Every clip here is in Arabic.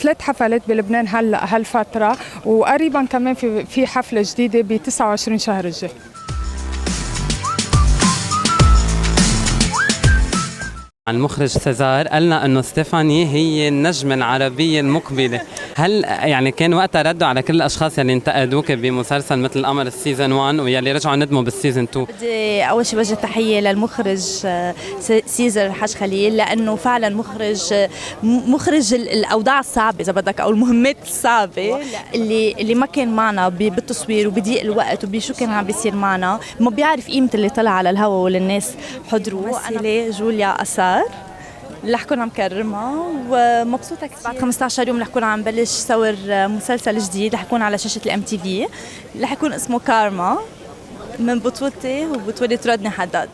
3 حفلات بلبنان هلا هالفتره، وقريبا كمان في حفله جديده ب 29 شهر الجاي. المخرج سيزار قالنا انه ستيفاني هي النجمة العربية المقبلة، هل يعني كان وقتها ردوا على كل الاشخاص اللي انتقدوك بمسلسل مثل القمر السيزون 1 واللي رجعوا ندموا بالسيزون 2؟ بدي اول شيء وجه تحيه للمخرج سيزر حاج خليل، لانه فعلا مخرج الاوضاع الصعبه اذا بدك او المهمات الصعبه اللي ما كان معنا بالتصوير وبضيق الوقت وبشو كان عم بيصير معنا، ما بيعرف قيمه اللي طلع على الهواء والناس حضروا. ممثله جوليا أسار اللي رح كون عم كرمها ومبسوطه كثير. بعد 15 يوم رح كون عم بلش صور مسلسل جديد رح يكون على شاشه الام تي في، رح يكون اسمه كارما من بطولتي وبطوله رودني حداد.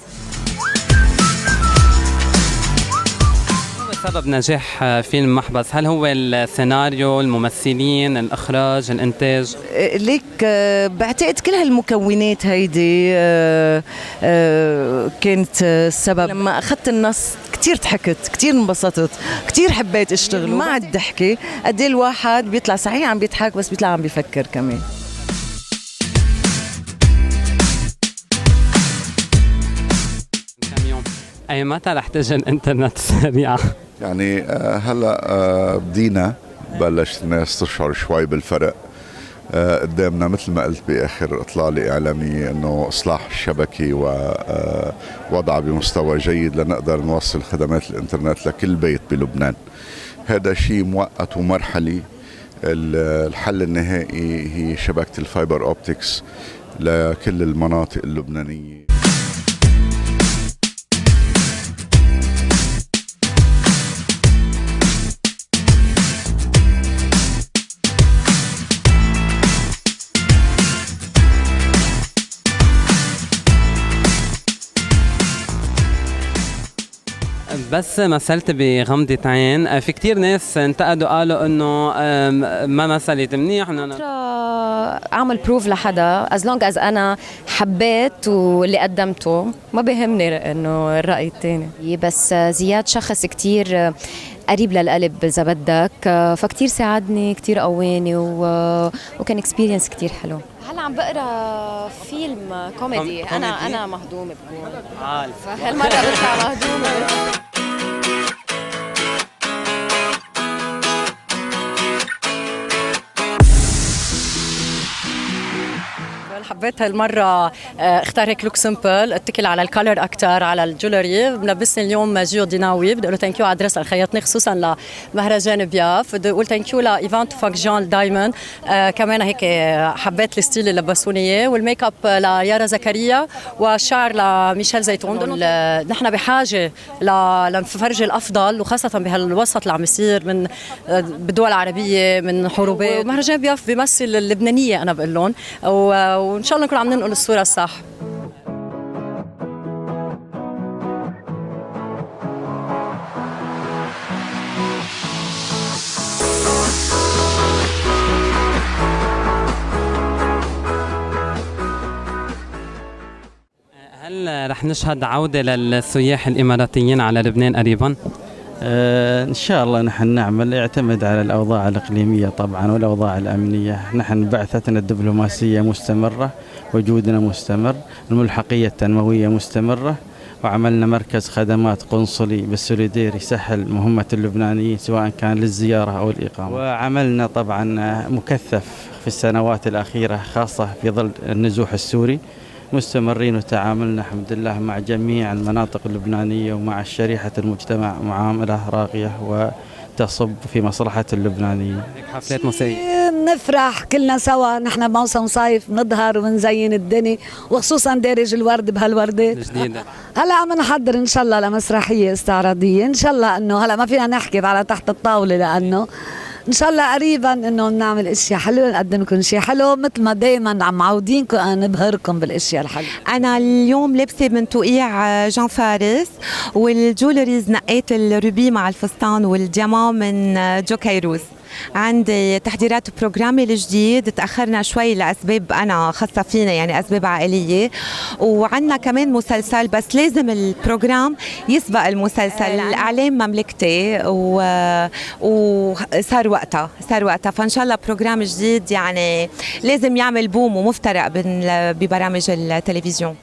سبب نجاح فيلم محبس هل هو السيناريو، الممثلين، الإخراج، الإنتاج؟ ليك بعتقد كل هالمكونات هيدي كانت السبب. لما أخذت النص كتير ضحكت، كتير انبسطت، كتير حبيت اشتغل. ما عاد ضحكي قد ايه الواحد بيطلع صحيح عم بيضحك بس بيطلع عم بيفكر كمان. أي متى رح تجي الإنترنت سريعة؟ يعني هلا بدينا بلش الناس تشعر شوي بالفرق. قدامنا مثل ما قلت بآخر إطلالة إعلامية أنه إصلاح الشبكة ووضعها بمستوى جيد لنقدر نوصل خدمات الإنترنت لكل بيت بلبنان. هذا شيء مؤقت ومرحلي. الحل النهائي هي شبكة الفايبر أوبتكس لكل المناطق اللبنانية. بس مثلت بغمضة عين، في كتير ناس انتقدوا قالوا انه ما مثلت منيح. اعمل بروف لحدا از لونج از انا حبيت واللي قدمته، ما بيهمني انه الرأي الثاني. بس زياد شخص كتير قريب للقلب اذا بدك، فكتير ساعدني، كتير قواني وكان اكسبيرينس كتير حلو. هلا عم بقرا فيلم كوميدي. انا مهضومه بكون فهالمره بطلع مهضومه. حبيت هالمرة اختار هيك لوك سمبل، اتكل على الكالر اكثر على الجولري. بلبسني اليوم جيو ديناوي، بدي اقول له ثانك يو على الدرس اللي خيطني خصوصا لمهرجان بياف. بدي اقول ثانك يو لايفان توفاك جان دايموند، كمان هيك حبيت الستيل اللي لبسوني اياه، والميك اب ليارا زكريا، والشعر لميشيل زيتون. نحن بحاجه لنفرجي الافضل، وخاصه بهالوسط اللي عم يصير من بالدول العربيه من حروبات. مهرجان بياف بيمثل اللبنانيه انا بقول لهم، وإن شاء الله نكون عم ننقل الصورة الصح. هل رح نشهد عودة للسياح الإماراتيين على لبنان قريباً؟ إن شاء الله نحن نعمل، يعتمد على الأوضاع الإقليمية طبعا والأوضاع الأمنية. نحن بعثتنا الدبلوماسية مستمرة، وجودنا مستمر، الملحقية التنموية مستمرة، وعملنا مركز خدمات قنصلي بالسوليدير يسهل مهمة اللبنانيين سواء كان للزيارة أو الإقامة. وعملنا طبعا مكثف في السنوات الأخيرة خاصة في ظل النزوح السوري، مستمرين وتعاملنا الحمد لله مع جميع المناطق اللبنانية ومع شريحة المجتمع معاملة راقية وتصب في مصلحة اللبنانيين. حفلات موسيقية نفرح كلنا سوا، نحن بموسم صيف نظهر ونزين الدنيا، وخصوصا دارج الورد بهالوردات جديدة. هلا عم نحضر ان شاء الله لمسرحية استعراضية، ان شاء الله انه هلا ما فينا نحكي على تحت الطاولة، لانه ان شاء الله قريبا انه نعمل اشياء حلوه، نقدم لكم شيء حلو مثل ما دائما عم معودينكم نبهركم بالاشياء الحلوه. انا اليوم لابسه من توقيع جان فارس، والجولريز نقيت الروبي مع الفستان والديامون من جو كيروز. عندي تحضيرات بروجرامي الجديد، تأخرنا شوي لأسباب أنا خاصة فينا يعني أسباب عائلية، وعندنا كمان مسلسل بس لازم البروجرام يسبق المسلسل. الإعلام مملكتي وصار وقتها فإن شاء الله بروجرام جديد يعني لازم يعمل بوم ومفترق ببرامج التلفزيون.